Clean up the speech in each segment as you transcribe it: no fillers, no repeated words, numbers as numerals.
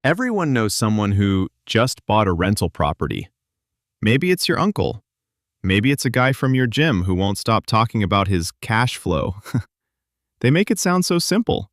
Everyone knows someone who just bought a rental property. Maybe it's your uncle. Maybe it's a guy from your gym who won't stop talking about his cash flow. They make it sound so simple.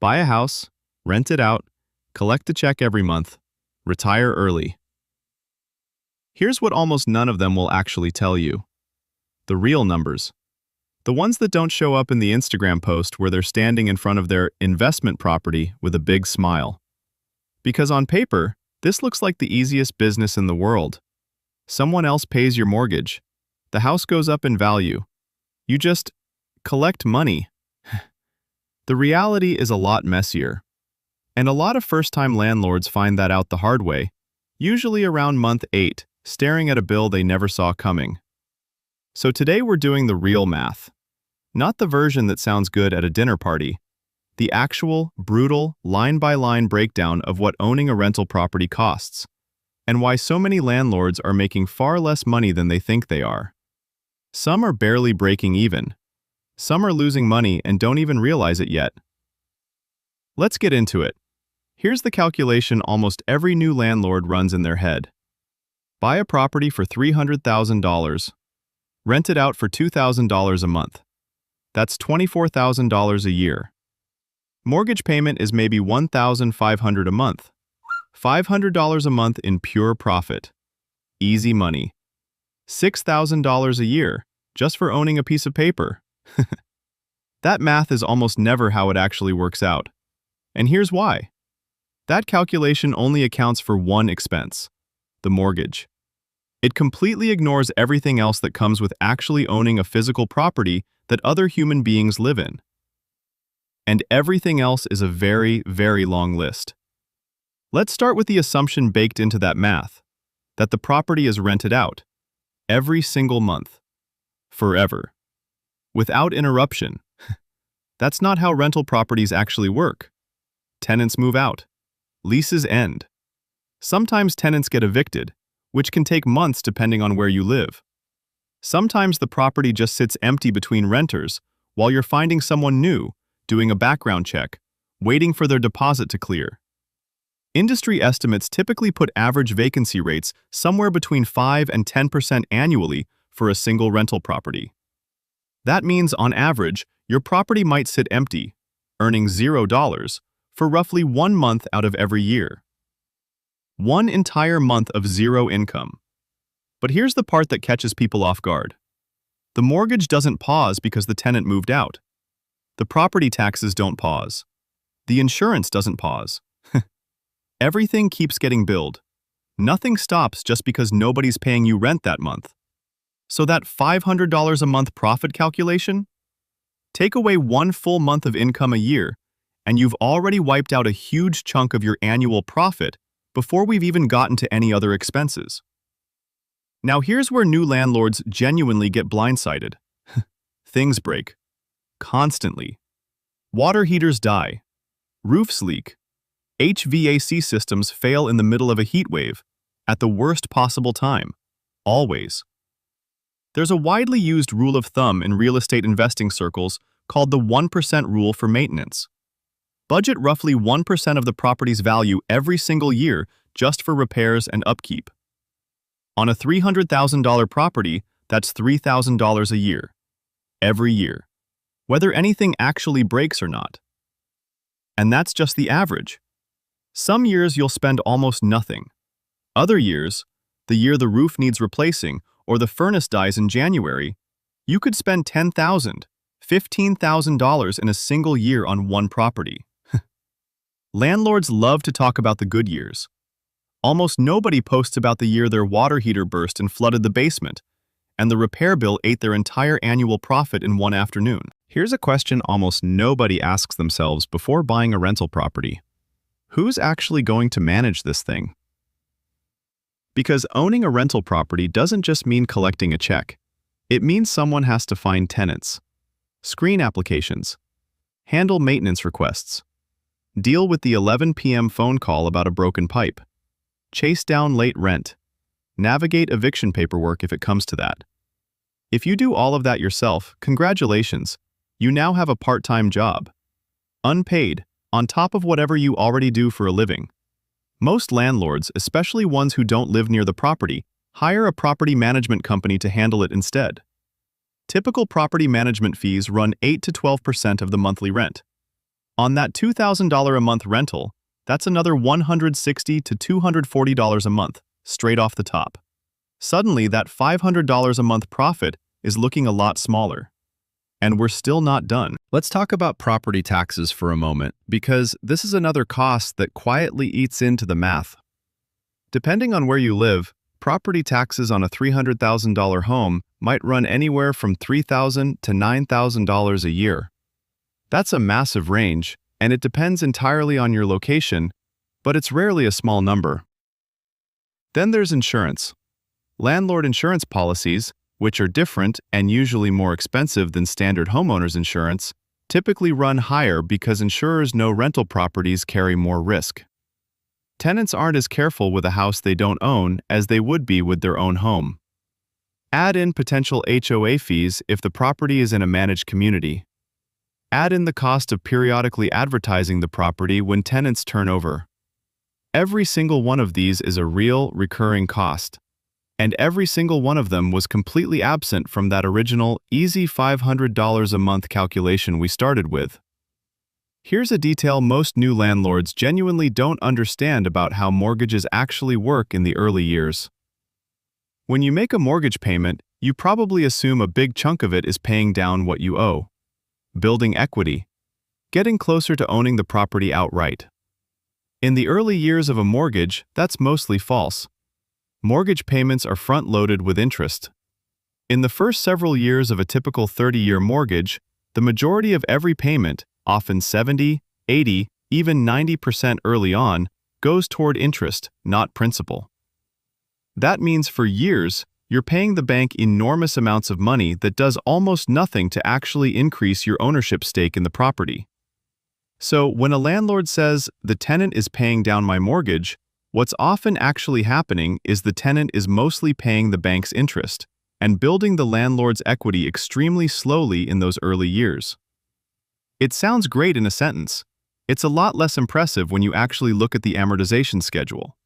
Buy a house, rent it out, collect a check every month, retire early. Here's what almost none of them will actually tell you. The real numbers. The ones that don't show up in the Instagram post where they're standing in front of their investment property with a big smile. Because on paper, this looks like the easiest business in the world. Someone else pays your mortgage. The house goes up in value. You just collect money. The reality is a lot messier. And a lot of first-time landlords find that out the hard way, usually around month 8, staring at a bill they never saw coming. So today we're doing the real math. Not the version that sounds good at a dinner party. The actual, brutal, line-by-line breakdown of what owning a rental property costs, and why so many landlords are making far less money than they think they are. Some are barely breaking even. Some are losing money and don't even realize it yet. Let's get into it. Here's the calculation almost every new landlord runs in their head. Buy a property for $300,000. Rent it out for $2,000 a month. That's $24,000 a year. Mortgage payment is maybe $1,500 a month. $500 a month in pure profit. Easy money. $6,000 a year, just for owning a piece of paper. That math is almost never how it actually works out. And here's why. That calculation only accounts for one expense, the mortgage. It completely ignores everything else that comes with actually owning a physical property that other human beings live in. And everything else is a very, very long list. Let's start with the assumption baked into that math, that the property is rented out, every single month, forever, without interruption. That's not how rental properties actually work. Tenants move out. Leases end. Sometimes tenants get evicted, which can take months depending on where you live. Sometimes the property just sits empty between renters while you're finding someone new, doing a background check, waiting for their deposit to clear. Industry estimates typically put average vacancy rates somewhere between 5 and 10% annually for a single rental property. That means, on average, your property might sit empty, earning $0 for roughly 1 month out of every year. One entire month of zero income. But here's the part that catches people off guard. The mortgage doesn't pause because the tenant moved out. The property taxes don't pause. The insurance doesn't pause. Everything keeps getting billed. Nothing stops just because nobody's paying you rent that month. So that $500 a month profit calculation? Take away 1 full month of income a year, and you've already wiped out a huge chunk of your annual profit before we've even gotten to any other expenses. Now here's where new landlords genuinely get blindsided. Things break. Constantly. Water heaters die. Roofs leak. HVAC systems fail in the middle of a heat wave, at the worst possible time. Always. There's a widely used rule of thumb in real estate investing circles called the 1% rule for maintenance. Budget roughly 1% of the property's value every single year just for repairs and upkeep. On a $300,000 property, that's $3,000 a year. Every year. Whether anything actually breaks or not. And that's just the average. Some years you'll spend almost nothing. Other years, the year the roof needs replacing or the furnace dies in January, you could spend $10,000, $15,000 in a single year on one property. Landlords love to talk about the good years. Almost nobody posts about the year their water heater burst and flooded the basement, and the repair bill ate their entire annual profit in one afternoon. Here's a question almost nobody asks themselves before buying a rental property. Who's actually going to manage this thing? Because owning a rental property doesn't just mean collecting a check. It means someone has to find tenants, screen applications, handle maintenance requests, deal with the 11 p.m. phone call about a broken pipe, chase down late rent, navigate eviction paperwork if it comes to that. If you do all of that yourself, congratulations, you now have a part-time job. Unpaid, on top of whatever you already do for a living. Most landlords, especially ones who don't live near the property, hire a property management company to handle it instead. Typical property management fees run 8 to 12% of the monthly rent. On that $2,000 a month rental, that's another $160 to $240 a month, straight off the top. Suddenly, that $500 a month profit is looking a lot smaller. And we're still not done. Let's talk about property taxes for a moment, because this is another cost that quietly eats into the math. Depending on where you live, property taxes on a $300,000 home might run anywhere from $3,000 to $9,000 a year. That's a massive range, and it depends entirely on your location, but it's rarely a small number. Then there's insurance. Landlord insurance policies, which are different and usually more expensive than standard homeowners insurance, typically run higher because insurers know rental properties carry more risk. Tenants aren't as careful with a house they don't own as they would be with their own home. Add in potential HOA fees if the property is in a managed community. Add in the cost of periodically advertising the property when tenants turn over. Every single one of these is a real, recurring cost. And every single one of them was completely absent from that original, easy $500 a month calculation we started with. Here's a detail most new landlords genuinely don't understand about how mortgages actually work in the early years. When you make a mortgage payment, you probably assume a big chunk of it is paying down what you owe, building equity, getting closer to owning the property outright. In the early years of a mortgage, that's mostly false. Mortgage payments are front-loaded with interest. In the first several years of a typical 30-year mortgage, the majority of every payment, often 70, 80, even 90% early on, goes toward interest, not principal. That means for years, you're paying the bank enormous amounts of money that does almost nothing to actually increase your ownership stake in the property. So when a landlord says, "The tenant is paying down my mortgage," what's often actually happening is the tenant is mostly paying the bank's interest and building the landlord's equity extremely slowly in those early years. It sounds great in a sentence. It's a lot less impressive when you actually look at the amortization schedule.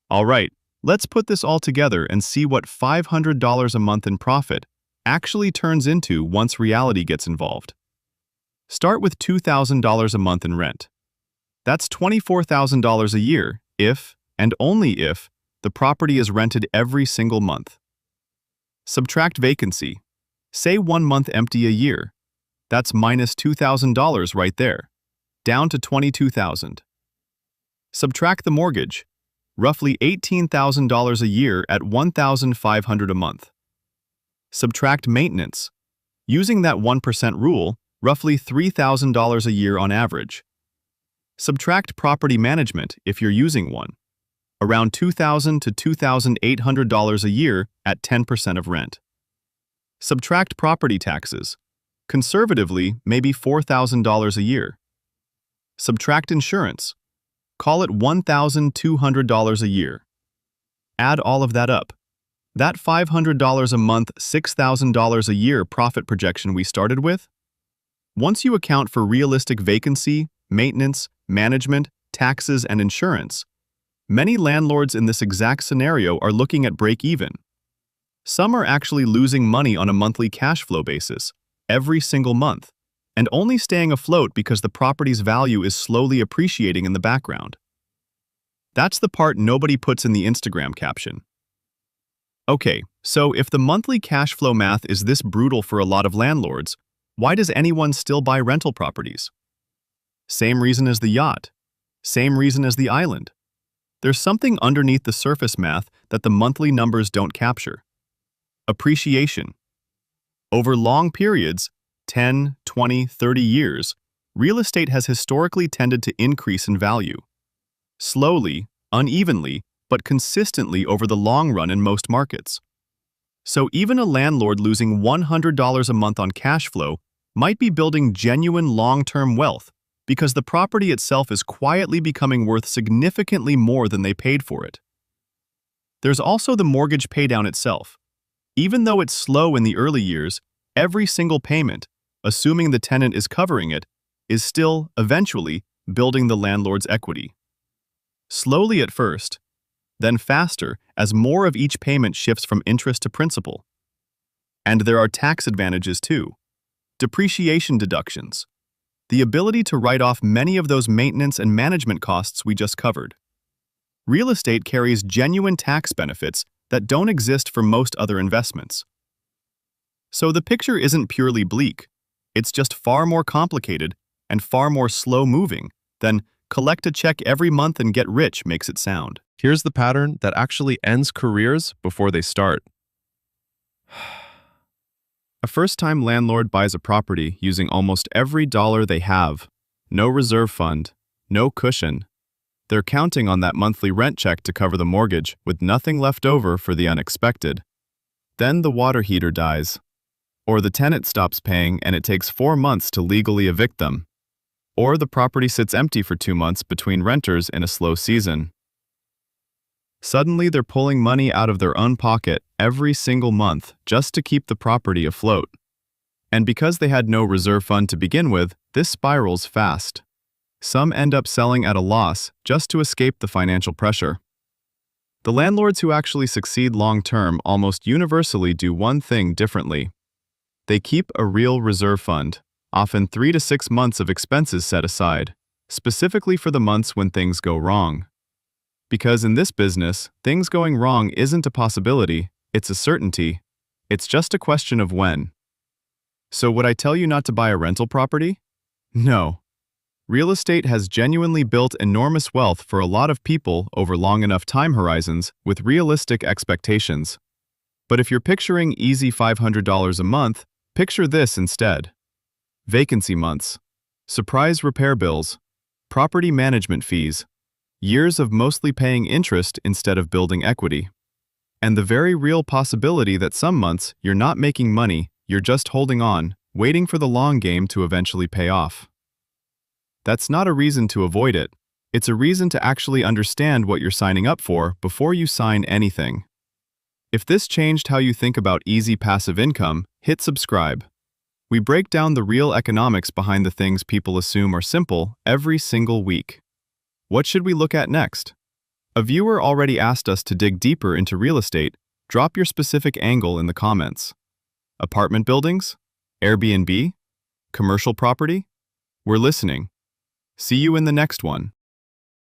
All right, let's put this all together and see what $500 a month in profit actually turns into once reality gets involved. Start with $2,000 a month in rent. That's $24,000 a year if, and only if, the property is rented every single month. Subtract vacancy. Say 1 month empty a year. That's minus $2,000 right there, down to $22,000. Subtract the mortgage, roughly $18,000 a year at $1,500 a month. Subtract maintenance. Using that 1% rule, roughly $3,000 a year on average. Subtract property management if you're using one, around $2,000 to $2,800 a year at 10% of rent. Subtract property taxes, conservatively maybe $4,000 a year. Subtract insurance, call it $1,200 a year. Add all of that up. That $500 a month, $6,000 a year profit projection we started with? Once you account for realistic vacancy, maintenance, management, taxes, and insurance, many landlords in this exact scenario are looking at break-even. Some are actually losing money on a monthly cash flow basis, every single month, and only staying afloat because the property's value is slowly appreciating in the background. That's the part nobody puts in the Instagram caption. Okay, so if the monthly cash flow math is this brutal for a lot of landlords, why does anyone still buy rental properties? Same reason as the yacht. Same reason as the island. There's something underneath the surface math that the monthly numbers don't capture. Appreciation. Over long periods, 10, 20, 30 years, real estate has historically tended to increase in value. Slowly, unevenly, but consistently over the long run in most markets. So even a landlord losing $100 a month on cash flow might be building genuine long-term wealth because the property itself is quietly becoming worth significantly more than they paid for it. There's also the mortgage paydown itself. Even though it's slow in the early years, every single payment, assuming the tenant is covering it, is still, eventually, building the landlord's equity. slowly at first, then faster as more of each payment shifts from interest to principal. And there are tax advantages too. Depreciation deductions. The ability to write off many of those maintenance and management costs we just covered. Real estate carries genuine tax benefits that don't exist for most other investments. So the picture isn't purely bleak. It's just far more complicated and far more slow-moving than collect a check every month and get rich makes it sound. Here's the pattern that actually ends careers before they start. A first-time landlord buys a property using almost every dollar they have. No reserve fund, no cushion. They're counting on that monthly rent check to cover the mortgage with nothing left over for the unexpected. Then the water heater dies. Or the tenant stops paying and it takes 4 months to legally evict them. Or the property sits empty for 2 months between renters in a slow season. Suddenly they're pulling money out of their own pocket every single month just to keep the property afloat. And because they had no reserve fund to begin with, this spirals fast. Some end up selling at a loss just to escape the financial pressure. The landlords who actually succeed long-term almost universally do one thing differently. They keep a real reserve fund, often 3 to 6 months of expenses set aside, specifically for the months when things go wrong. Because in this business, things going wrong isn't a possibility, it's a certainty. It's just a question of when. So would I tell you not to buy a rental property? No. Real estate has genuinely built enormous wealth for a lot of people over long enough time horizons with realistic expectations. But if you're picturing easy $500 a month, picture this instead. Vacancy months, surprise repair bills, property management fees, years of mostly paying interest instead of building equity. And the very real possibility that some months you're not making money, you're just holding on, waiting for the long game to eventually pay off. That's not a reason to avoid it. It's a reason to actually understand what you're signing up for before you sign anything. If this changed how you think about easy passive income, hit subscribe. We break down the real economics behind the things people assume are simple every single week. What should we look at next? A viewer already asked us to dig deeper into real estate. Drop your specific angle in the comments. Apartment buildings? Airbnb? Commercial property? We're listening. See you in the next one.